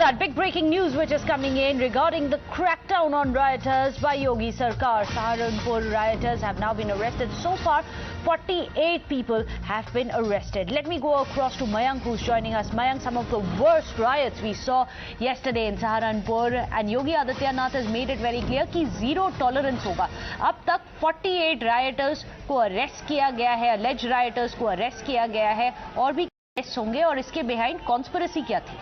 that, big breaking news which is coming in regarding the crackdown on rioters by Yogi Sarkar. Saharanpur rioters have now been arrested. So far, 48 people have been arrested. Let me go across to Mayank, who's joining us. Mayank, some of the worst riots we saw yesterday in Saharanpur, and Yogi Adityanath has made it very clear कि zero tolerance होगा. अब तक 48 rioters को arrest किया गया है, alleged rioters को arrest किया गया है, और भी arrest होंगे, और इसके behind conspiracy क्या थी?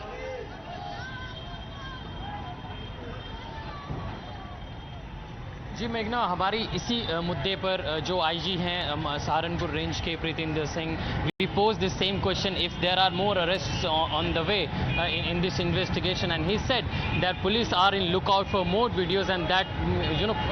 जी मेघना, हमारी इसी मुद्दे पर जो आईजी हैं सहारनपुर रेंज के Preetinder Singh, we pose the same question if there are more arrests on the way in this investigation, and he said that police are in lookout for more videos, and that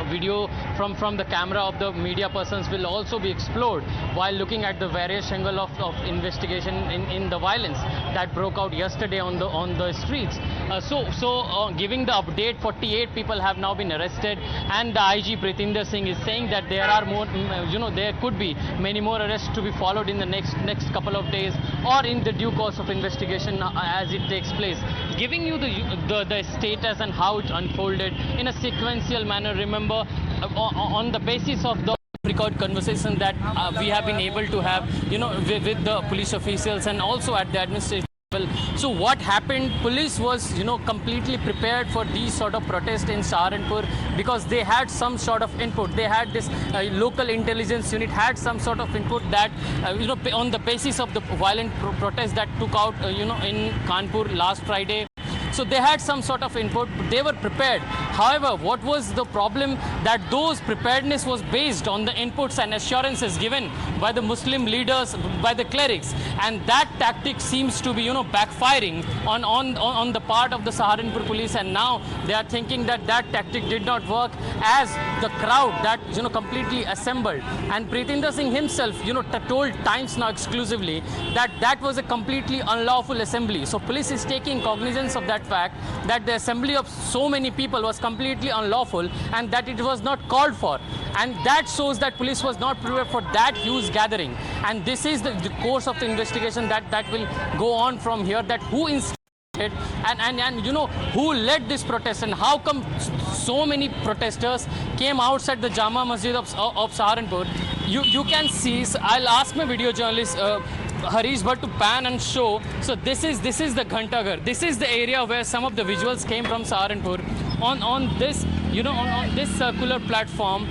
video from the camera of the media persons will also be explored while looking at the various angle of investigation in the violence that broke out yesterday on the streets. So giving the update, 48 people have now been arrested, and the IG Pritinder Singh is saying that there are more, there could be many more arrests to be followed in the next couple of days or in the due course of investigation as it takes place. Giving you the status and how it unfolded in a sequential manner. Remember, on the basis of the record conversation that we have been able to have, with the police officials and also at the administration. So what happened, police was completely prepared for these sort of protests in Saharanpur because they had some sort of input. They had this local intelligence unit had some sort of input that on the basis of the violent protest that took out in Kanpur last Friday. So they had some sort of input, they were prepared. However, what was the problem? That those preparedness was based on the inputs and assurances given by the Muslim leaders, by the clerics, and that tactic seems to be backfiring on the part of the Saharanpur police, and now they are thinking that tactic did not work, as the crowd that completely assembled, and Pritinder Singh himself told Times Now exclusively that was a completely unlawful assembly. So police is taking cognizance of that fact that the assembly of so many people was completely unlawful and that it was not called for, and that shows that police was not prepared for that huge gathering. And this is the course of the investigation that will go on from here, that who instigated and who led this protest, and how come so many protesters came outside the Jama Masjid of Saharanpur. You can see, so I'll ask my video journalist Harish Bhatt to pan and show. So this is the Ghantaghar. This is the area where some of the visuals came from Saharanpur. On this on this circular platform,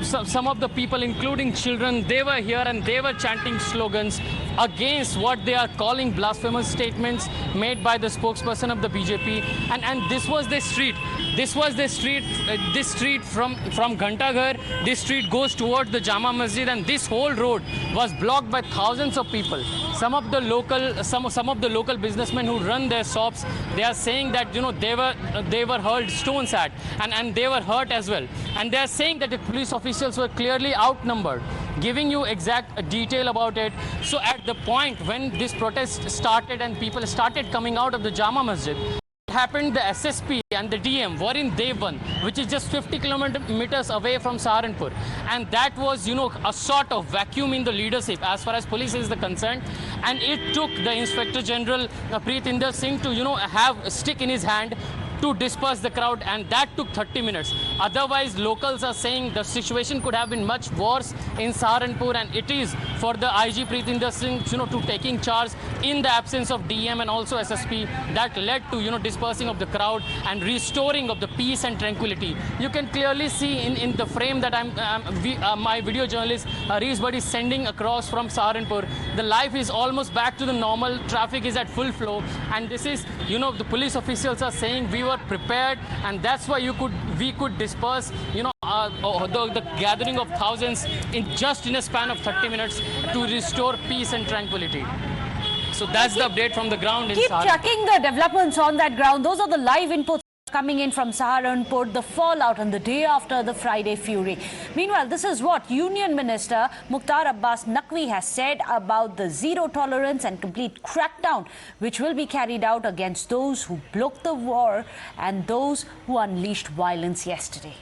some of the people, including children, they were here and they were chanting slogans against what they are calling blasphemous statements made by the spokesperson of the BJP. And this was the street. This was the street. This street from Ghantaghar. This street goes towards the Jama Masjid, and this whole road was blocked by thousands of people. Some of the local businessmen who run their shops, they are saying that they were hurled stones at, and they were hurt as well. And they are saying that the police officials were clearly outnumbered. Giving you exact detail about it. So at the point when this protest started and people started coming out of the Jama Masjid, happened, the SSP and the DM were in Devban, which is just 50 kilometers away from Saharanpur, and that was a sort of vacuum in the leadership as far as police is concerned, and it took the Inspector General Pritinder Singh to have a stick in his hand to disperse the crowd, and that took 30 minutes. Otherwise, locals are saying the situation could have been much worse in Saharanpur, and it is for the IG Pritinder Singh to taking charge in the absence of DM and also SSP that led to dispersing of the crowd and restoring of the peace and tranquility. You can clearly see in the frame that my video journalist Harish Bhatt is sending across from Saharanpur. The life is almost back to the normal. Traffic is at full flow, and this is the police officials are saying we were prepared, and that's why we could disperse the gathering of thousands in a span of 30 minutes to restore peace and tranquility. So that's the update from the ground. Keep tracking the developments on that ground. Those are the live inputs coming in from Saharanpur, the fallout on the day after the Friday fury. Meanwhile, this is what Union Minister Mukhtar Abbas Naqvi has said about the zero tolerance and complete crackdown which will be carried out against those who blocked the war and those who unleashed violence yesterday.